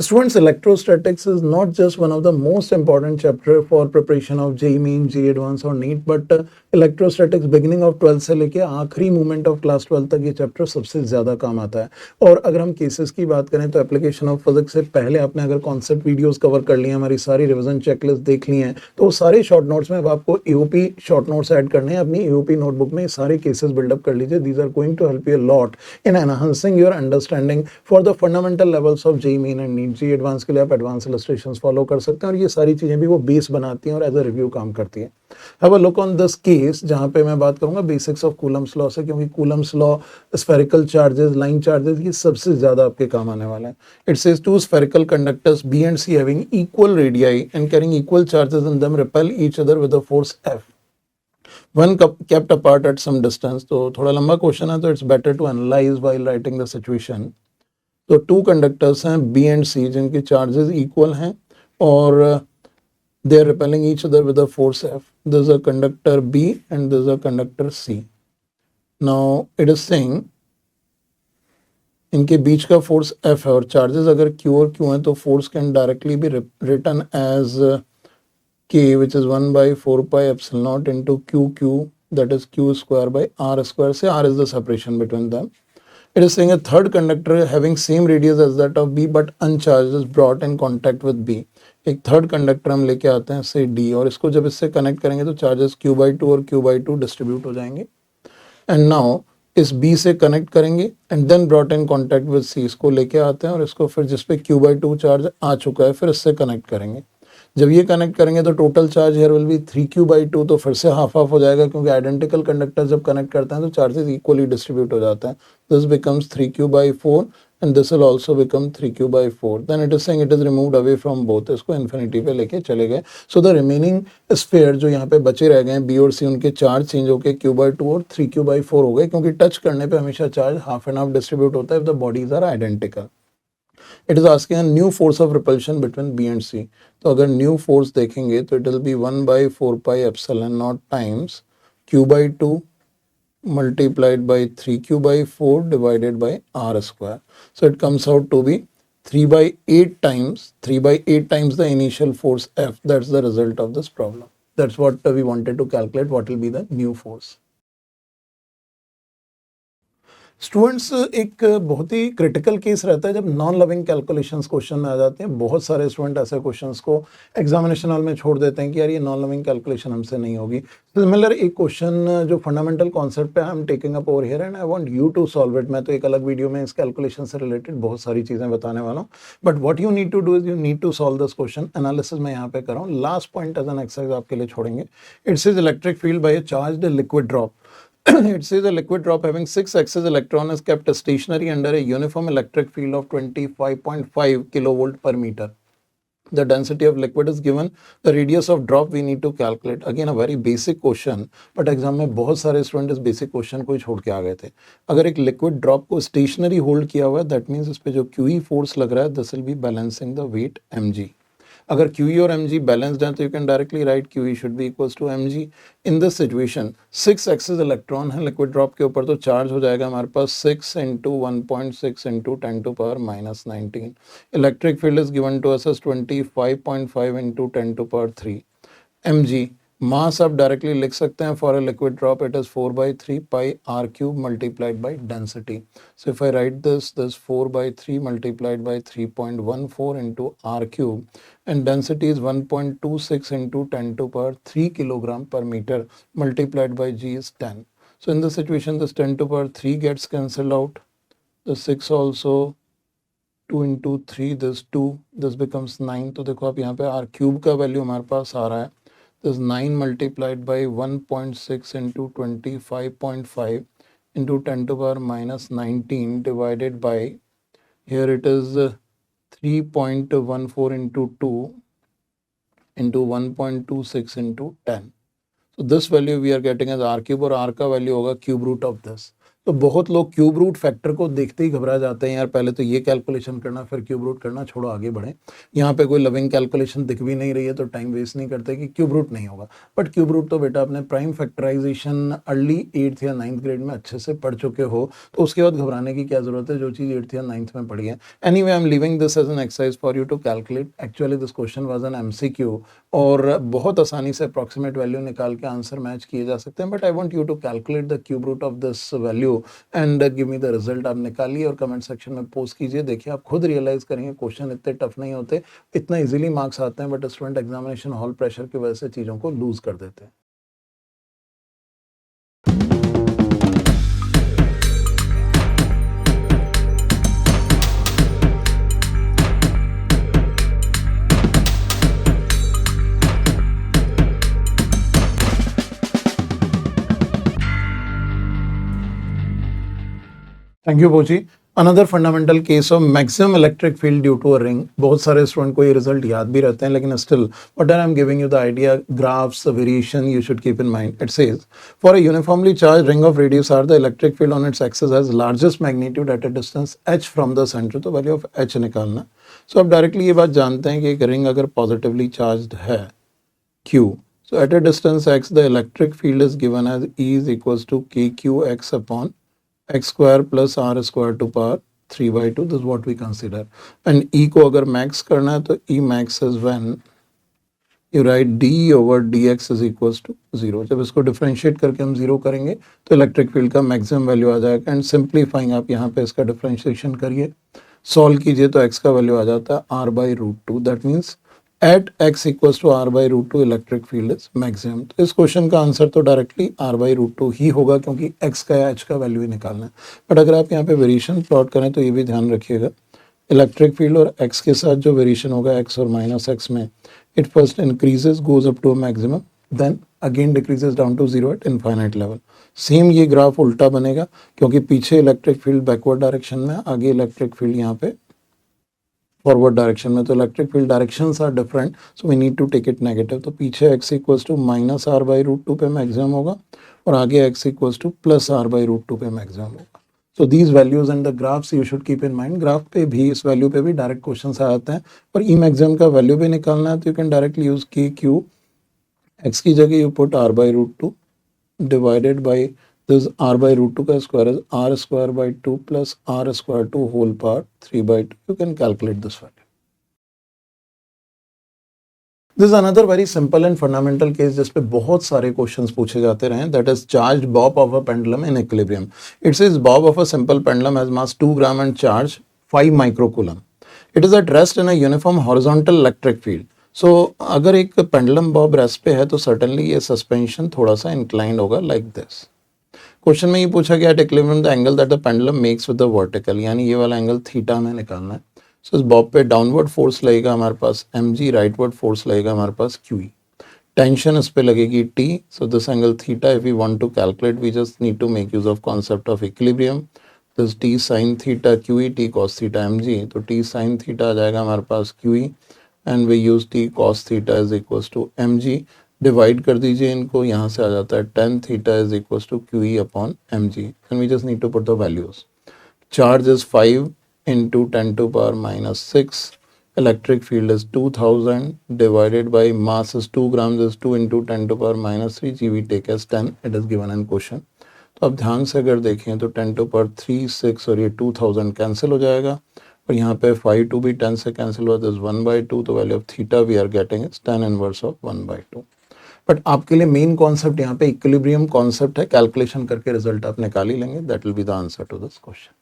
Students, electrostatics is not just one of the most important chapter for preparation of JEE Main, JEE Advanced और NEET, but electrostatics beginning of 12th से लेके आखिरी moment of class 12 तक ये chapter सबसे ज़्यादा काम आता है। और अगर हम केसेस की बात करें तो एप्लीकेशन ऑफ फिजिक्स से पहले आपने अगर कॉन्सेप्ट वीडियोस कवर कर लिए, हमारी सारी रिवीजन चेकलिस्ट देख ली हैं, तो सारे शॉर्ट नोट्स में अब आपको एओपी शॉर्ट नोट्स ऐड करने हैं। अपनी एओपी नोटबुक में सारे केसेस बिल्डअप कर लीजिए। These are going to help you a lot in enhancing your understanding for the fundamental levels of JEE Main and NEET। JEE advance के लिए आप एडवांस इलस्ट्रेशंस फॉलो कर सकते हैं और ये सारी चीजें भी वो बेस बनाती हैं और एज अ रिव्यू काम करती हैं। Have a look on this case, जहां पे मैं बात करूंगा बेसिक्स ऑफ कूलम्स लॉ से, क्योंकि Coulomb's law, spherical charges, line charges, ये सबसे ज्यादा आपके काम आने वाला है। It says two spherical conductors B and C having equal radii and carrying equal charges in them repel each other with a force F when kept apart at some distance। तो थोड़ा लंबा क्वेश्चन है, तो it's better to analyse while writing the situation. तो two conductors हैं B and C जिनके charges equal हैं और they are repelling each other with a force F. There is a conductor B and there is a conductor C. Now it is saying इनके बीच का force F है और charges अगर Q और Q हैं तो force can directly be written as K which is 1 by 4 pi epsilon naught into QQ, that is Q square by R square, से R is the separation between them. It is saying a third conductor having same radius as that of B but uncharged is brought in contact with B। एक third conductor हम लेके आते हैं से D और इसको जब इससे कनेक्ट करेंगे तो चार्जेस Q/2 और Q/2 डिस्ट्रीब्यूट हो जाएंगे। एंड नाउ इस B से कनेक्ट करेंगे and then brought in contact with C, इसको लेके आते हैं और इसको फिर जिसपे Q/2 चार्ज आ चुका है फिर इससे कनेक्ट करेंगे। जब ये कनेक्ट करेंगे तो total charge here will be 3Q/2, तो फिर से हाफ हाफ हो जाएगा क्योंकि आइडेंटिकल कंडक्टर जब कनेक्ट करते हैं तो चार्जेस इक्वली डिस्ट्रीब्यूट हो जाते हैं। This becomes 3Q/4 and this will also become 3Q/4। then it is saying it is removed away from both, इसको इन्फिनिटी पे लेके चले गए। सो द रिमेनिंग स्फीयर जो यहाँ पे बचे रह गए B और C, उनके चार्ज चेंज होकर Q/2 और 3Q/4 हो गए, क्योंकि टच करने पे हमेशा charge half and half distribute होता है if the bodies are identical। It is asking a new force of repulsion between B and C। तो अगर न्यू फोर्स देखेंगे तो it will be 1 by 4 pi epsilon naught times Q/2 multiplied by 3Q/4 divided by R square। So it comes out to be 3/8 times the initial force F। That's the result of this problem। That's what we wanted to calculate, what will be the new force। Students, एक बहुत ही critical case रहता है जब non loving calculations question में आ जाते हैं। बहुत सारे स्टूडेंट ऐसे क्वेश्चंस को एग्जामिनेशन हॉल में छोड़ देते हैं कि यार ये नॉन लविंग कैलकुलेशन हमसे नहीं होगी। सिमिलर एक क्वेश्चन जो फंडामेंटल कॉन्सेप्ट पे I am taking up over here and I want you to solve it. मैं तो एक अलग वीडियो में इस कैलकुलेशन से रिलेटेड बहुत सारी चीजें बताने वाला हूँ, but what you need to do is you need to solve this question. Analysis मैं यहाँ पे कर रहा हूँ, last point as an exercise आपके लिए छोड़ेंगे। It's is electric field by a charged liquid drop. It says a liquid drop having 6 excess electron is kept stationary under a uniform electric field of 25.5 kilovolt per meter। The density of liquid is given, the radius of drop we need to calculate। Again a very basic question, but exam में बहुत सारे student इस basic question को ही छोड़ के आ गए थे। अगर एक लिक्विड ड्रॉप को स्टेशनरी होल्ड किया हुआ है, दैट मीन्स इस पे जो QE फोर्स लग रहा है this will be balancing the weight mg। अगर QE और mg बैलेंस्ड हैं तो you can directly write QE should be equals to mg। In this situation 6 excess electron है लिक्विड ड्रॉप के ऊपर, तो चार्ज हो जाएगा हमारे पास 6 into 1.6 into 10⁻⁻19। Electric field is given to us as 25.5 into 10⁻³ mg। Mass आप डायरेक्टली लिख सकते हैं for a liquid drop it is 4/3 pi r³ multiplied by density. So if I right this 4/3 multiplied by 3.14 into r³ and density is 1.26 into 10⁻³ kilogram per meter multiplied by G is 10। So in this situation this 10⁻³ gets cancelled out, the 6 also, 2 into 3 this 2, this becomes 9। तो देखो आप यहाँ पे r³ का value हमारे पास आ रहा है, this 9 multiplied by 1.6 into 25.5 into 10⁻⁻19 divided by, here it is 3.14 into 2 into 1.26 into 10। So this value we are getting as r³ और r का वैल्यू होगा cube root of this। तो बहुत लोग क्यूब रूट फैक्टर को देखते ही घबरा जाते हैं, यार पहले तो ये कैलकुलेशन करना फिर क्यूब रूट करना, छोड़ो आगे बढ़ें। यहाँ पे कोई लविंग कैलकुलेशन दिख भी नहीं रही है तो टाइम वेस्ट नहीं करते कि क्यूब रूट नहीं होगा। बट क्यूब रूट तो बेटा अपने प्राइम फैक्टराइजेशन अर्ली 8th या 9th ग्रेड में अच्छे से पढ़ चुके हो, तो उसके बाद घबराने की क्या जरूरत है, जो चीज़ 8th या 9th में पढ़ी है। Anyway I am leaving this as an exercise for you to calculate. Actually this question was an MCQ और बहुत आसानी से अप्रॉक्सीमेट वैल्यू निकाल के आंसर मैच किए जा सकते हैं, but I want you to calculate the cube root of this value and give me the result. आप निकालिए और कमेंट सेक्शन में पोस्ट कीजिए। देखिए आप खुद रियलाइज करेंगे क्वेश्चन इतने टफ नहीं होते, इतना इजीली मार्क्स आते हैं, but student examination hall pressure की वजह से चीज़ों को लूज कर देते हैं। थैंक यू बोची। Another fundamental case of maximum electric field due to a ring. बहुत सारे स्टूडेंट को ये रिजल्ट याद भी रहते हैं, लेकिन still what I am giving you the idea, graphs variation you should keep in mind. It says for a uniformly charged ring of radius R the electric field on its axis has largest magnitude at a distance h from the centre. तो value of h निकालना। सो आप directly ये बात जानते हैं कि एक ring अगर पॉजिटिवली चार्ज है q, so at a distance x the electric field is given as E is equals to kqx upon x square plus r square to power 3/2. This is what we consider. And E को अगर max करना है तो E max is when you write d over dx is equals to 0. जब इसको differentiate करके हम 0 करेंगे तो इलेक्ट्रिक फील्ड का मैक्सिमम वैल्यू आ जाएगा। एंड सिंप्लीफाइंग आप यहाँ पे इसका डिफरेंशिएशन करिए, सॉल्व कीजिए तो x का वैल्यू आ जाता है r/√2। That means at x equals to r/√2 electric field is maximum. तो इस क्वेश्चन का आंसर तो डायरेक्टली r/√2 ही होगा, क्योंकि x का या h का वैल्यू ही निकालना है। बट अगर आप यहाँ पे वेरिएशन प्लॉट करें तो ये भी ध्यान रखिएगा, इलेक्ट्रिक फील्ड और x के साथ जो वेरिएशन होगा x और -x में, it first increases goes up to a maximum, then again decreases down to 0 at infinite level. Same ये ग्राफ उल्टा बनेगा, क्योंकि पीछे इलेक्ट्रिक फील्ड बैकवर्ड डायरेक्शन में, आगे इलेक्ट्रिक फील्ड यहाँ पे फॉरवर्ड डायरेक्शन में। तो electric field directions are different, so we need to take it negative. तो पीछे x इक्वल्स टू -r/√2 पे मैक्सिमम होगा और आगे x इक्वल्स टू +r/√2 पे मैक्सिमम होगा। So these values and the graphs you should keep in mind. Graph पे भी, इस वैल्यू पे भी डायरेक्ट क्वेश्चन आ जाते हैं, और ई मैक्सिमम का वैल्यू भी निकालना है तो यू कैन डायरेक्टली यूज की क्यू, x की जगह you put r/√2 divided by this r/√2 का square is r square by 2 plus r square 2 whole power 3/2. You can calculate this value. This is another very simple and fundamental case जिस पे बहुत सारे questions पूछे जाते रहे। That is charged bob of a pendulum in equilibrium. It says bob of a simple pendulum has mass 2 gram and charge 5 microcoulomb. It is at rest in a uniform horizontal electric field. So अगर एक pendulum Bob rest पे है तो certainly ये suspension थोड़ा सा inclined होगा like this. Question में ये पूछा गया at equilibrium the angle that the pendulum makes with the vertical, यानी ये वाला एंगल थीटा में निकालना है। सो इस बॉब पे डाउनवर्ड फोर्स लगेगा हमारे पास mg, राइटवर्ड फोर्स लगेगा हमारे पास qe, टेंशन इस पे लगेगी t। So this angle theta if we want to calculate we just need to make use of concept of equilibrium. This t sin theta qe, t cos theta mg, तो t sin theta आ जाएगा हमारे पास qe and we use t cos theta is equals to mg। Divide कर दीजिए इनको, यहाँ से आ जाता है tan theta is equals to QE upon mg and we just need to put the values. Charge is 5 into 10 to power minus 6, electric field is 2000 divided by mass is 2 grams is 2 into 10 to power minus 3 g we take as 10, it is given in question। तो अब ध्यान से अगर देखें तो 10 to power 3 6 और ये 2000 cancel हो जाएगा, और यहाँ पे 5 2 भी 10 से कैंसिल हुआ, दिस 1/2, तो value of theta we are getting is tan inverse of 1/2। But आपके लिए मेन कॉन्सेप्ट यहाँ पे इक्विलिब्रियम कॉन्सेप्ट है, कैलकुलेशन करके रिजल्ट आप निकाल ही लेंगे। That will be the answer to this question.